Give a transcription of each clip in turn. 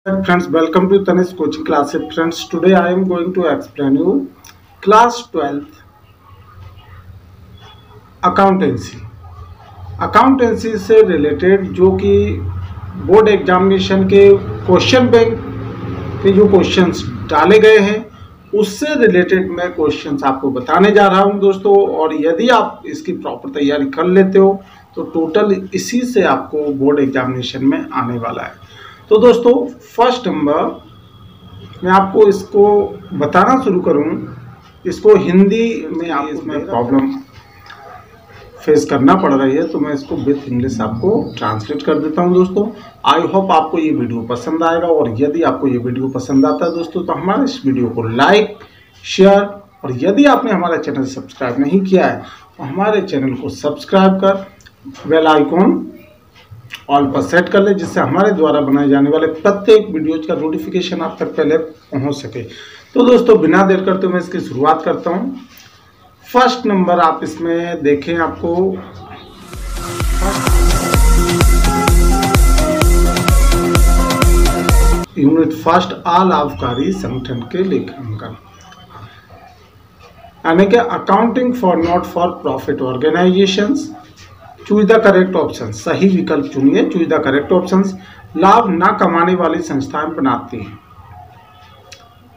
Friends, welcome to Tanish coaching classes. Friends, today I am going to explain you class 12th accountancy. Accountancy से related जो कि board examination के question bank के जो questions डाले गए हैं उससे रिलेटेड मैं क्वेश्चंस आपको बताने जा रहा हूं दोस्तों। और यदि आप इसकी प्रॉपर तैयारी कर लेते हो तो टोटल इसी से आपको बोर्ड एग्जामिनेशन में आने वाला है। तो दोस्तों फर्स्ट नंबर मैं आपको इसको बताना शुरू करूं, इसको हिंदी में आप इसमें प्रॉब्लम फेस करना पड़ रही है तो मैं इसको विथ इंग्लिश आपको ट्रांसलेट कर देता हूं दोस्तों। आई होप आपको ये वीडियो पसंद आएगा और यदि आपको ये वीडियो पसंद आता है दोस्तों तो हमारे इस वीडियो को लाइक शेयर और यदि आपने हमारा चैनल सब्सक्राइब नहीं किया है तो हमारे चैनल को सब्सक्राइब कर बेल आइकॉन ऑल पर सेट कर ले, जिससे हमारे द्वारा बनाए जाने वाले प्रत्येक वीडियोज का नोटिफिकेशन आप तक पहले पहुंच सके। तो दोस्तों बिना देर करते मैं इसकी शुरुआत करता हूं। फर्स्ट नंबर आप इसमें देखें, आपको यूनिट फर्स्ट आल आबकारी संगठन के लेखांकन, यानी कि accounting for not for profit organisations. Choose the correct option, सही विकल्प चुनिए। Choose the correct options. लाभ ना कमाने वाली संस्थाएं बनाती हैं।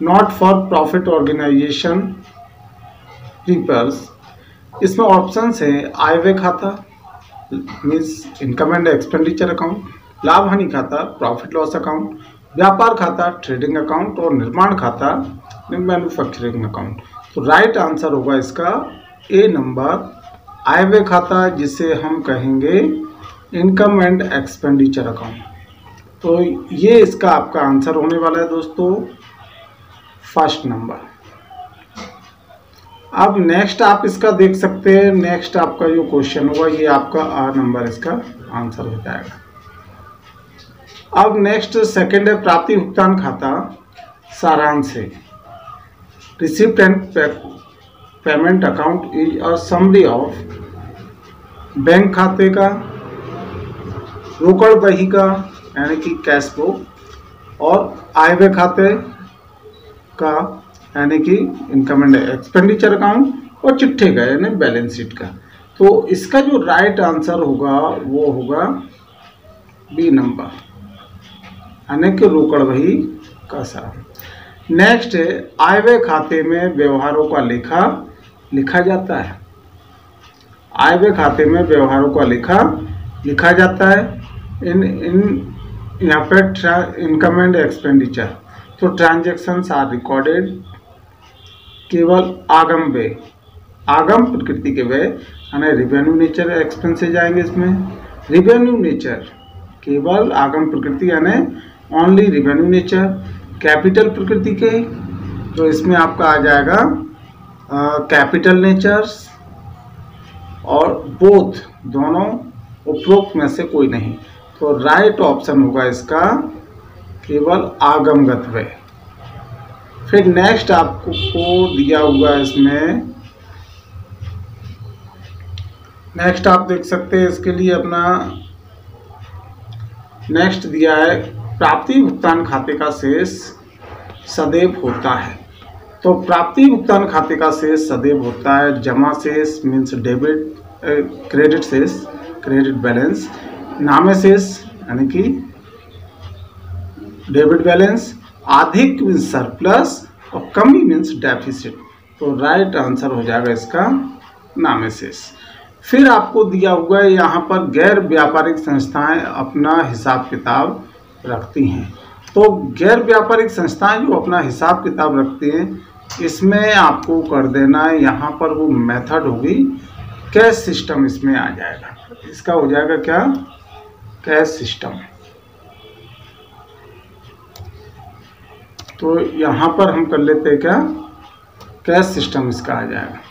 Not for profit organisation prepares, इसमें ऑप्शंस हैं आय व्यय खाता means income and expenditure account, लाभ हानि खाता प्रॉफिट लॉस अकाउंट, व्यापार खाता ट्रेडिंग अकाउंट और निर्माण खाता मैन्युफैक्चरिंग अकाउंट। तो राइट आंसर होगा इसका ए नंबर, आय व्यय खाता, जिसे हम कहेंगे इनकम एंड एक्सपेंडिचर अकाउंट। तो ये इसका आपका आंसर होने वाला है दोस्तों, फर्स्ट नंबर। अब नेक्स्ट आप इसका देख सकते हैं, नेक्स्ट आपका जो क्वेश्चन होगा ये आपका आ नंबर इसका आंसर हो जाएगा। अब नेक्स्ट सेकंड है प्राप्ति भुगतान खाता सारांश है। Receipt and payment account is a summary of bank खाते का, रोकड़ बही का यानी कि कैश फ्लो, और आय व्यय खाते का यानी कि इनकम एंड एक्सपेंडिचर अकाउंट, और चिट्ठे का यानी बैलेंस शीट का। तो इसका जो राइट आंसर होगा वो होगा बी नंबर, यानी कि रोकड़ बही का सारांश। नेक्स्ट है आय व्यय खाते में व्यवहारों का लेखा लिखा जाता है। आय व्यय खाते में व्यवहारों का लेखा लिखा जाता है। यहाँ पे इनकम एंड एक्सपेंडिचर, तो ट्रांजैक्शंस आर रिकॉर्डेड। केवल आगम व्यय, आगम प्रकृति के व्यय यानी रिवेन्यू नेचर एक्सपेंसेस आएंगे इसमें। रिवेन्यू नेचर केवल आगम प्रकृति यानी ओनली रिवेन्यू नेचर। कैपिटल प्रकृति के तो इसमें आपका आ जाएगा कैपिटल नेचर्स, और बोथ दोनों उपरोक्त में से कोई नहीं। तो राइट ऑप्शन होगा इसका केवल आगमगत व्यय। फिर नेक्स्ट आपको दिया हुआ है इसमें, नेक्स्ट आप देख सकते हैं इसके लिए अपना नेक्स्ट दिया है प्राप्ति भुगतान खाते का शेष सदैव होता है। तो प्राप्ति भुगतान खाते का शेष सदैव होता है। जमा शेष मीन्स डेबिट, क्रेडिट शेष क्रेडिट बैलेंस, नामे शेष यानी कि डेबिट बैलेंस, अधिक मीन्स सरप्लस और कमी मीन्स डेफिसिट। तो राइट आंसर हो जाएगा इसका नामे शेष। फिर आपको दिया हुआ है यहाँ पर गैर व्यापारिक संस्थाएं अपना हिसाब किताब रखती हैं। तो गैर व्यापारिक संस्थाएं जो अपना हिसाब किताब रखती हैं इसमें आपको कर देना है, यहाँ पर वो मेथड होगी कैश सिस्टम, इसमें आ जाएगा। इसका हो जाएगा क्या, कैश सिस्टम। तो यहाँ पर हम कर लेते हैं क्या, कैश सिस्टम इसका आ जाएगा।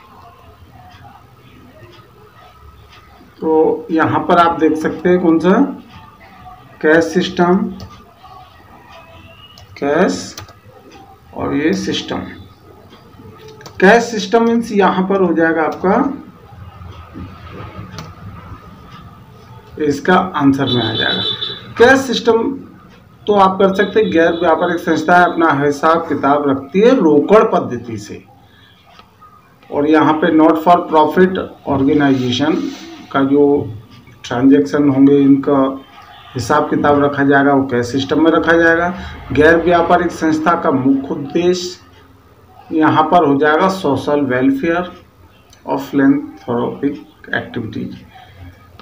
तो यहाँ पर आप देख सकते हैं कौन सा, कैश सिस्टम, कैश और ये सिस्टम। कैश सिस्टम मीन्स यहाँ पर हो जाएगा आपका, इसका आंसर में आ जाएगा। कैश सिस्टम तो आप कर सकते हैं गैर व्यापारिक संस्थाएं अपना हिसाब किताब रखती है रोकड़ पद्धति से। और यहाँ पे नॉट फॉर प्रॉफिट ऑर्गेनाइजेशन का जो ट्रांजैक्शन होंगे इनका हिसाब किताब रखा जाएगा, वो कैश सिस्टम में रखा जाएगा। गैर व्यापारिक संस्था का मुख्य उद्देश्य यहाँ पर हो जाएगा सोशल वेलफेयर और फिलैंथ्रोपिक एक्टिविटीज।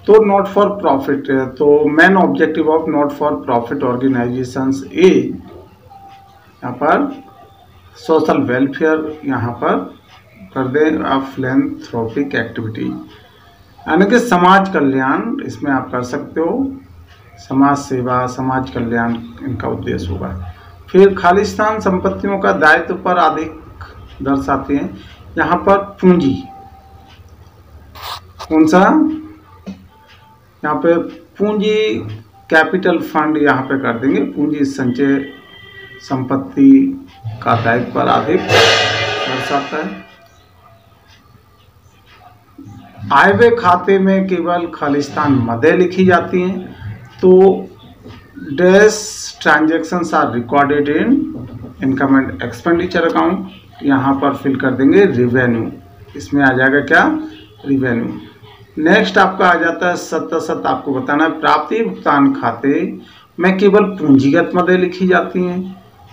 तो नॉट फॉर प्रॉफिट, तो main objective of not for profit organisations is यहाँ पर सोशल वेलफेयर, यहाँ पर कर दें आप फिलैंथ्रोपिक एक्टिविटी, यानी कि समाज कल्याण, इसमें आप कर सकते हो समाज सेवा, समाज कल्याण इनका उद्देश्य होगा। फिर खालिस्तान संपत्तियों का दायित्व पर अधिक दर्शाते हैं। यहाँ पर पूंजी, कौन सा, यहाँ पे पूंजी कैपिटल फंड यहाँ पे कर देंगे, पूंजी संचय संपत्ति का दायित्व पर अधिक दर्शाता है। आयव्यय खाते में केवल खालिस्तान मदें लिखी जाती हैं, तो dash transactions are recorded in income and expenditure account, यहाँ पर फिल कर देंगे रेवेन्यू, इसमें आ जाएगा क्या, रेवेन्यू। नेक्स्ट आपका आ जाता है सत्तासत, आपको बताना है प्राप्ति भुगतान खाते में केवल पूंजीगत मदें लिखी जाती हैं।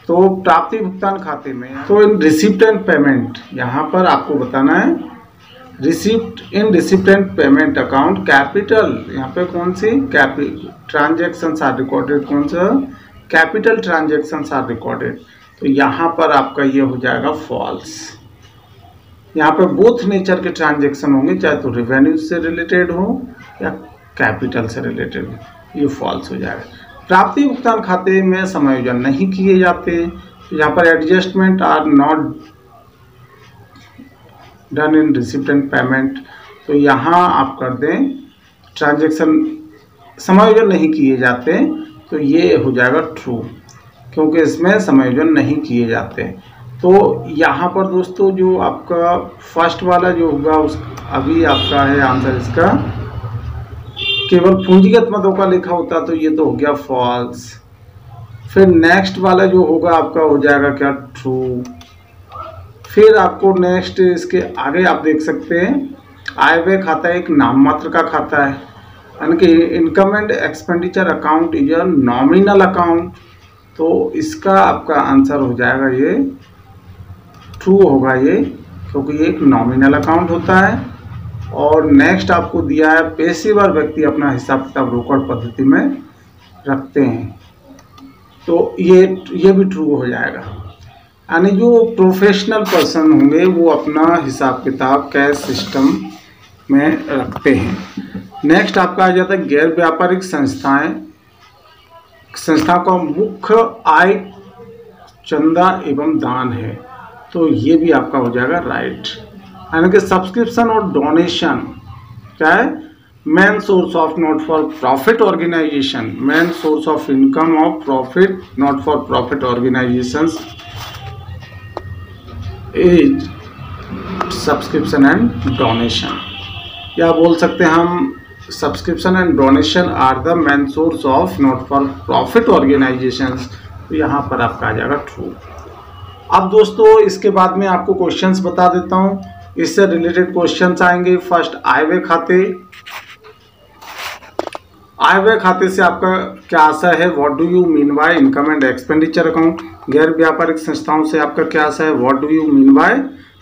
तो प्राप्ति भुगतान खाते में तो इन रिसिप्ट एंड पेमेंट, यहाँ पर आपको बताना है receipt in receipt and payment account capital, यहाँ पे कौन सी ट्रांजैक्शंस आर रिकॉर्डेड, कौन सा कैपिटल ट्रांजैक्शंस आर रिकॉर्डेड। तो यहाँ पर आपका ये हो जाएगा फॉल्स। यहाँ पे बोथ नेचर के ट्रांजैक्शन होंगे, चाहे तो रेवेन्यू से रिलेटेड हो या कैपिटल से रिलेटेड हो, ये फॉल्स हो जाएगा। प्राप्ति भुगतान खाते में समायोजन नहीं किए जाते, यहाँ पर adjustment are not done in receipt and payment, तो यहाँ आप कर दें ट्रांजैक्शन समायोजन नहीं किए जाते, तो ये हो जाएगा ट्रू, क्योंकि इसमें समायोजन नहीं किए जाते। तो यहाँ पर दोस्तों जो आपका फर्स्ट वाला जो होगा उस अभी आपका है आंसर इसका, केवल पूंजीगत मदों का लिखा होता तो ये तो हो गया फॉल्स। फिर नेक्स्ट वाला जो होगा आपका हो जाएगा क्या, ट्रू। फिर आपको नेक्स्ट इसके आगे आप देख सकते हैं आयव्यय खाता एक नाम मात्र का खाता है, यानी कि income and expenditure account is a nominal account, तो इसका आपका आंसर हो जाएगा ये ट्रू होगा ये, क्योंकि ये एक नॉमिनल अकाउंट होता है। और नेक्स्ट आपको दिया है पेशेवर व्यक्ति अपना हिसाब किताब रोकड़ पद्धति में रखते हैं, तो ये भी ट्रू हो जाएगा, यानी जो प्रोफेशनल पर्सन होंगे वो अपना हिसाब किताब कैश सिस्टम में रखते हैं। नेक्स्ट आपका आ जाता है गैर व्यापारिक संस्थाएं, संस्था का मुख्य आय चंदा एवं दान है, तो ये भी आपका हो जाएगा राइट। यानी कि सब्सक्रिप्शन और डोनेशन क्या है, main source of not for profit organisation, main source of income of profit not for profit organisations is subscription and donation, या बोल सकते हैं हम subscription and donation are the main source of not for profit organisations, तो यहाँ पर आपका आ जाएगा ट्रू। अब दोस्तों इसके बाद में आपको क्वेश्चंस बता देता हूँ, इससे रिलेटेड क्वेश्चंस आएंगे। फर्स्ट आयव्यय खाते, आयव्यय खाते से आपका क्या आशा है, what do you mean by income and expenditure account. गैर व्यापारिक संस्थाओं से आपका क्या आशा है, what do you mean by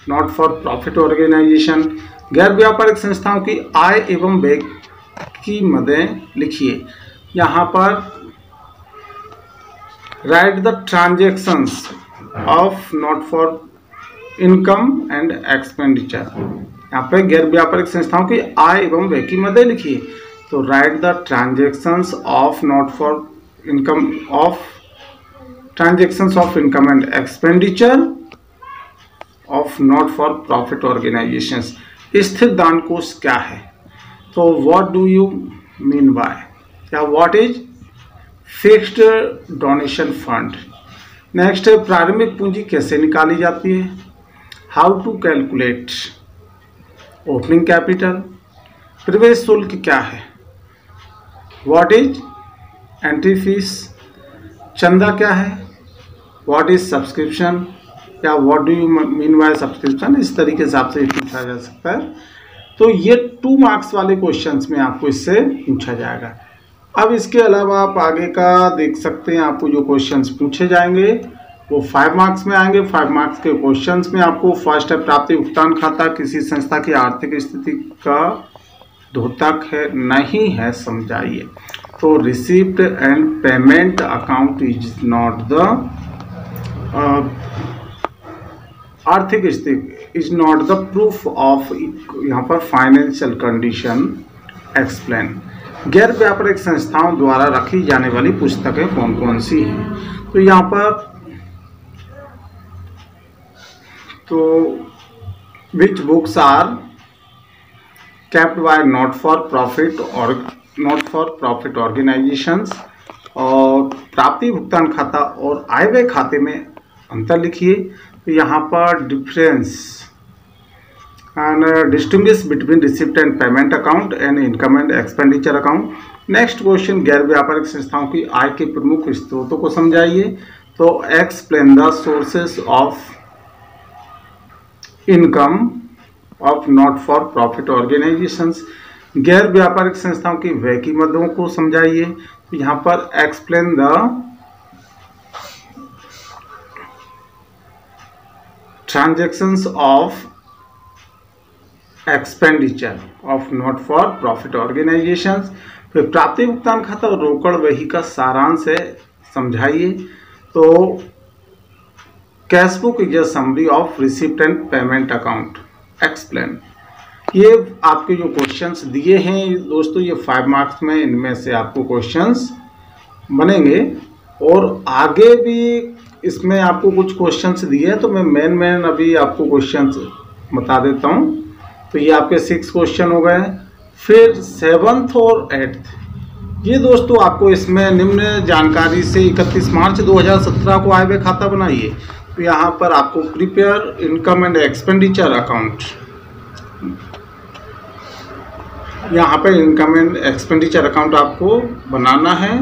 not for profit organisation. गैर व्यापारिक संस्थाओं की आय एवं व्यय की मदें लिखिए। यहाँ पर right the transactions of not for income and expenditure, यहाँ पे गैर व्यापारिक संस्थाओं की आय एवं व्यय की मदें लिखिए, तो write the transactions of not for income of transactions of income and expenditure of not for profit organisations. स्थिर दान कोष क्या है, तो what do you mean by, या what is fixed donation fund. Next है प्रारंभिक पूंजी कैसे निकाली जाती है, how to calculate opening capital. प्रवेश शुल्क क्या है, व्हाट इज एंट्री फीस। चंदा क्या है, व्हाट इज सब्सक्रिप्शन, या what do you mean bye subscription, इस तरीके से आपसे पूछा जा सकता है। तो ये 2 मार्क्स वाले क्वेश्चंस में आपको इससे पूछा जाएगा। अब इसके अलावा आप आगे का देख सकते हैं, आपको जो क्वेश्चंस पूछे जाएंगे वो 5 मार्क्स में आएंगे। 5 मार्क्स के क्वेश्चंस में आपको फर्स्ट है प्राप्ति भुगतान खाता किसी संस्था की आर्थिक स्थिति का द्योतक है नहीं है, समझाइए। तो receipt and payment account is not the आर्थिक स्थिति is not the proof of, यहाँ पर फाइनेंशियल कंडीशन एक्सप्लेन। गैर व्यापारिक संस्थाओं द्वारा रखी जाने वाली पुस्तकें कौन कौन सी हैं, तो यहाँ पर तो which books are kept by not for profit organisations, और प्राप्ति भुगतान खाता और आय व्यय खाते में अंतर लिखिए। तो यहाँ पर difference and distinguish between receipt and payment account and income and expenditure account. Next question, गैर व्यापारिक संस्थाओं की आय के प्रमुख स्रोतों को समझाइए। तो explain the sources of income of not for profit organisations. गैर व्यापारिक संस्थाओं की व्यय की मदों को समझाइए। तो यहाँ पर explain the transactions of expenditure of not for profit organisations. फिर प्राप्ति भुगतान खाता और रोकड़ वही का सारांश है, समझाइए। तो cash book is a summary of receipt and payment account, explain. ये आपके जो क्वेश्चंस दिए हैं दोस्तों, ये 5 मार्क्स में इनमें से आपको क्वेश्चंस बनेंगे, और आगे भी इसमें आपको कुछ क्वेश्चंस दिए हैं, तो मैं मेन अभी आपको क्वेश्चंस बता देता हूँ। तो ये आपके 6 क्वेश्चन हो गए। फिर 7th और 8th, ये दोस्तों आपको इसमें निम्न जानकारी से 31 मार्च 2017 को आय व्यय खाता बनाइए। तो यहाँ पर आपको prepare income and expenditure account, यहाँ पे इनकम एंड एक्सपेंडिचर अकाउंट आपको बनाना है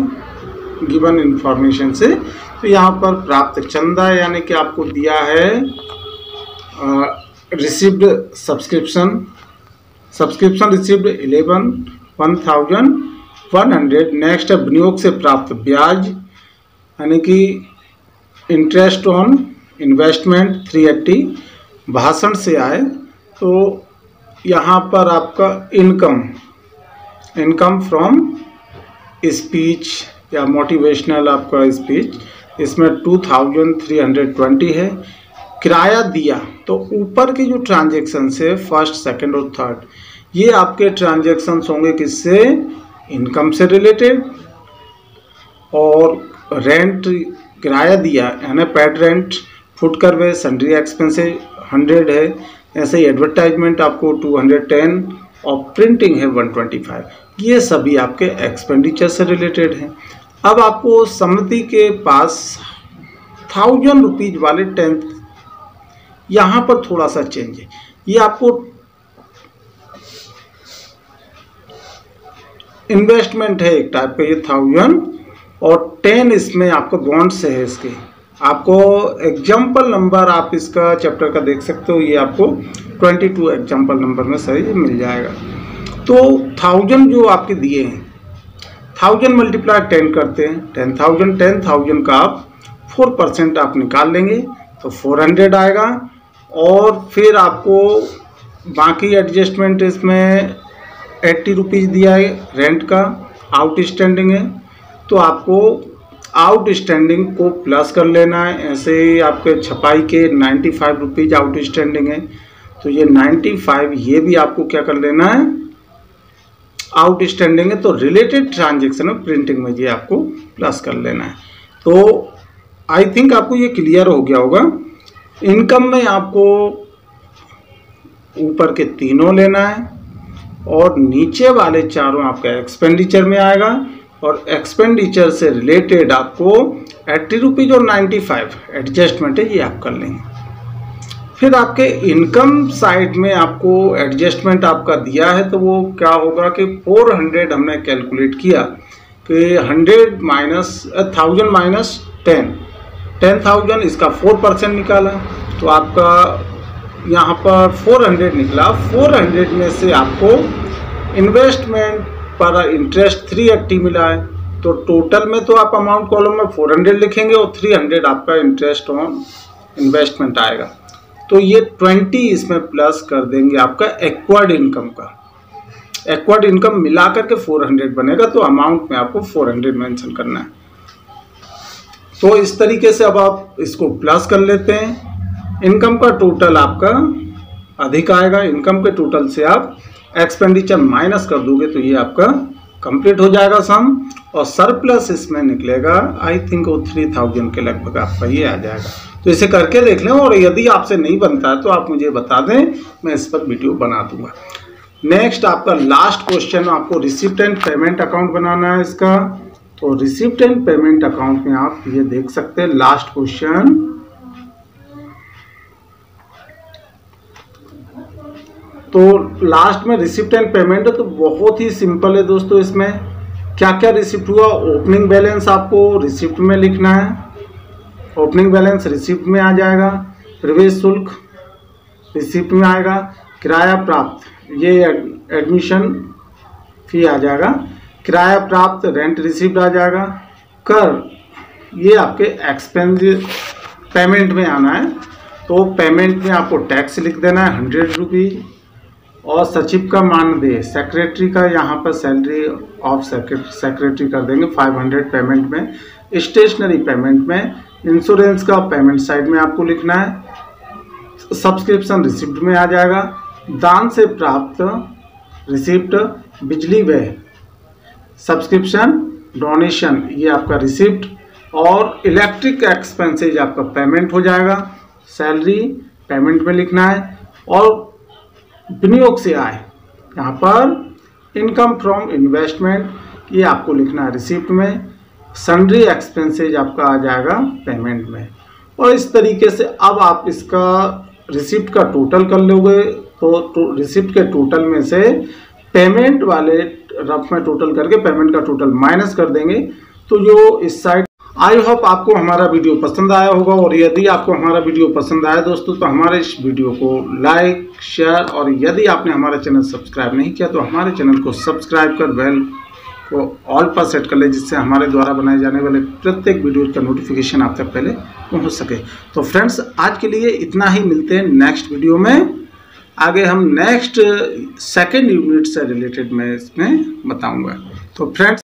गिवन इंफॉर्मेशन से। तो यहाँ पर प्राप्त चंदा यानी कि आपको दिया है रिसीव्ड सब्सक्रिप्शन रिसीव्ड 11,100। नेक्स्ट है विनियोग से प्राप्त ब्याज यानी कि इंटरेस्ट ऑन इन्वेस्टमेंट 380। भाषण से आए तो यहाँ पर आपका इनकम फ्रॉम स्पीच या मोटिवेशनल आपका स्पीच, इसमें 2320 है। किराया दिया, तो ऊपर की जो ट्रांजेक्शन है फर्स्ट, सेकंड और थर्ड, ये आपके ट्रांजेक्शन्स होंगे किससे, इनकम से रिलेटेड। और रेंट, किराया दिया यानी पेड रेंट, फुट करवे, सन्ड्री एक्सपेंसेस 100 है। ऐसे ही एडवर्टाइजमेंट आपको 210 और प्रिंटिंग है 125। ये सभी आपके एक्सपेंडिचर से रिलेटेड हैं। अब आपको समिति के पास 1000 रुपीज वाले 10th, यहाँ पर थोड़ा सा चेंज है। ये आपको इन्वेस्टमेंट है एक टाइप का, ये 1000 और 10 इसमें आपको बॉन्ड्स है। इसके आपको एग्जाम्पल नंबर आप इसका चैप्टर का देख सकते हो, ये आपको 22 एग्जाम्पल नंबर में सही मिल जाएगा। तो 1000 जो आपके दिए हैं, 1000 मल्टीप्लाई 10 करते हैं, 10,000 का आप 4% आप निकाल लेंगे तो 400 आएगा। और फिर आपको बाकी एडजस्टमेंट इसमें 80 रुपीज़ दिया है रेंट का, आउटस्टैंडिंग है, तो आपको आउटस्टैंडिंग को प्लस कर लेना है। ऐसे ही आपके छपाई के 95 रुपीज़ आउटस्टैंडिंग है, तो ये 95 ये भी आपको क्या कर लेना है, आउटस्टैंडिंग है, तो रिलेटेड ट्रांजेक्शन में प्रिंटिंग में ये आपको प्लस कर लेना है। तो आई थिंक आपको ये क्लियर हो गया होगा। इनकम में आपको ऊपर के तीनों लेना है और नीचे वाले चारों आपका एक्सपेंडिचर में आएगा, और एक्सपेंडिचर से रिलेटेड आपको 80 रुपीज़ और 95 एडजस्टमेंट है, ये आप कर लेंगे। फिर आपके इनकम साइड में आपको एडजस्टमेंट आपका दिया है, तो वो क्या होगा कि 400 हमने कैलकुलेट किया कि 1000 माइनस 10,000 इसका 4% निकाला तो आपका यहाँ पर 400 निकला। 400 में से आपको इन्वेस्टमेंट पर इंटरेस्ट 380 मिला है, तो टोटल में तो आप अमाउंट कॉलम में 400 लिखेंगे और 300 आपका इंटरेस्ट ऑन इन्वेस्टमेंट आएगा। तो ये 20 इसमें प्लस कर देंगे आपका एक्वायर्ड इनकम का। एक्वायर्ड इनकम मिला करके 400 बनेगा, तो अमाउंट में आपको 400 मेंशन करना है। तो इस तरीके से अब आप इसको प्लस कर लेते हैं। इनकम का टोटल आपका अधिक आएगा, इनकम के टोटल से आप एक्सपेंडिचर माइनस कर दोगे तो ये आपका कंप्लीट हो जाएगा सम, और सरप्लस इसमें निकलेगा आई थिंक वो 3000 के लगभग आपका ये आ जाएगा। तो इसे करके देख लें, और यदि आपसे नहीं बनता है तो आप मुझे बता दें, मैं इस पर वीडियो बना दूंगा। नेक्स्ट आपका लास्ट क्वेश्चन, आपको रिसिप्ट एंड पेमेंट अकाउंट बनाना है इसका। तो रिसिप्ट एंड पेमेंट अकाउंट में आप ये देख सकते हैं लास्ट क्वेश्चन। तो लास्ट में रिसिप्ट एंड पेमेंट है, तो बहुत ही सिंपल है दोस्तों। इसमें क्या क्या रिसिप्ट हुआ, ओपनिंग बैलेंस आपको रिसिप्ट में लिखना है। ओपनिंग बैलेंस रिसिप्ट में आ जाएगा। प्रवेश शुल्क रिसिप्ट में आएगा। किराया प्राप्त ये एडमिशन फी आ जाएगा। किराया प्राप्त रेंट रिसिप्ट आ जाएगा। कर ये आपके एक्सपेंस पेमेंट में आना है, तो पेमेंट में आपको टैक्स लिख देना है 100 रुपीज़। और सचिव का मानदेय सेक्रेटरी का यहाँ पर सैलरी ऑफ सेक्रेटरी कर देंगे 500 पेमेंट में। स्टेशनरी पेमेंट में, इंश्योरेंस का पेमेंट साइड में आपको लिखना है। सब्सक्रिप्शन रिसिप्ट में आ जाएगा। दान से प्राप्त रिसिप्ट, बिजली व्यय सब्सक्रिप्शन, डोनेशन ये आपका रिसिप्ट, और इलेक्ट्रिक एक्सपेंसेज आपका पेमेंट हो जाएगा। सैलरी पेमेंट में लिखना है। और विनियोग से आए यहाँ पर इनकम फ्रॉम इन्वेस्टमेंट ये आपको लिखना है रिसिप्ट में। सन्ड्री एक्सपेंसेज आपका आ जाएगा पेमेंट में। और इस तरीके से अब आप इसका रिसिप्ट का टोटल कर लोगे, तो रिसिप्ट के टोटल में से पेमेंट वाले रफ में टोटल करके पेमेंट का टोटल माइनस कर देंगे। तो जो इस साइड, आई होप आपको हमारा वीडियो पसंद आया होगा। और यदि आपको हमारा वीडियो पसंद आया दोस्तों, तो हमारे इस वीडियो को लाइक, शेयर, और यदि आपने हमारा चैनल सब्सक्राइब नहीं किया तो हमारे चैनल को सब्सक्राइब कर बेल को ऑल पर सेट कर ले, जिससे हमारे द्वारा बनाए जाने वाले प्रत्येक वीडियो का नोटिफिकेशन आप तक पहले पहुंच सके। तो फ्रेंड्स, आज के लिए इतना ही। मिलते हैं नेक्स्ट वीडियो में। आगे हम नेक्स्ट सेकेंड यूनिट से रिलेटेड मैं इसमें बताऊँगा। तो फ्रेंड्स,